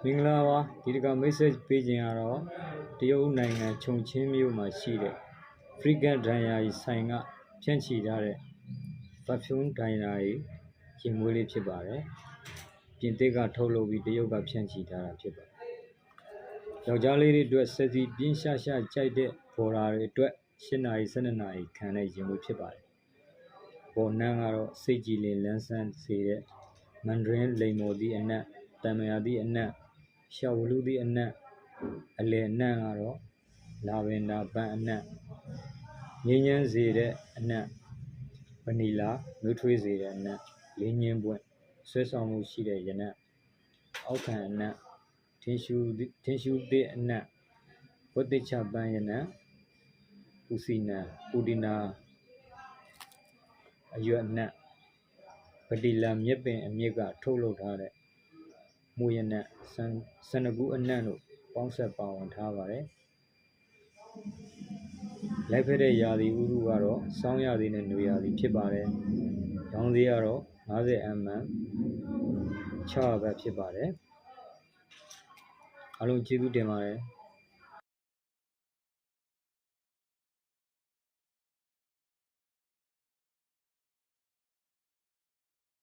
မင်္ဂလာပါဒီတက message ပေးခြင်းကတော့တရုတ်နိုင်ငံခြုံချင်းမြို့မှာရှိတဲ့ African Diary ဆိုင်ကဖြန့်ချီထားတဲ့ perfume diary ရင်မွေးလေးဖြစ်ပါတယ်ပြင်သစ်ကထုတ်လုပ်ပြီးတရုတ်ကဖြန့်ချီထားတာဖြစ်ပါတယ်ယောက်ျားလေးတွေအတွက်ဆက်စီပြင်းရှာကြိုက်တဲ့ဘော်ဒါတွေအတွက်7နာရီ12နာရီခံတဲ့ရင်မွေးဖြစ်ပါတယ်ဘော်နန်းကတော့စိတ်ကြည်လင်လန်းဆန်းစေတဲ့မန်ဒရင်းလိမ်မော်သည့်အနက်တံမယာသည့်အနက်ရှောက်ဝလူသည့်အနက်အလယ်အနက်ကတော့လာဗင်ဒါပန်းအနက်ငြိမ်းချမ်းစေတဲ့အနက်ဗနီလာနှွေးထွေးစေတဲ့အနက်လေးညင်းပွင့်ဆွဲဆောင်မှုရှိတဲ့ရနက်အောက်ခံအနက်ထင်းရှူးသည့်အနက်ဝတ်တိချပန်းရနက်ပူစီနံပူဒီနာအရွက်အနက်ဗတီလာမြက်ပင်အမြစ်ကထုတ်လုပ်ထားတဲ့မွေရနက်စန္ဒကူအနက်တို့ပေါင်းဆက်ပါဝင်ထားပါတယ်လိုက်ဖက်တဲ့ရာသီဥတုကတော့စောင်းရာသီနဲ့နွေရာသီဖြစ်ပါတယ်ရောင်းဈေးကတော့50 mm 600ဘတ်ဖြစ်ပါတယ်အားလုံးကျေးဇူးတင်ပါတယ်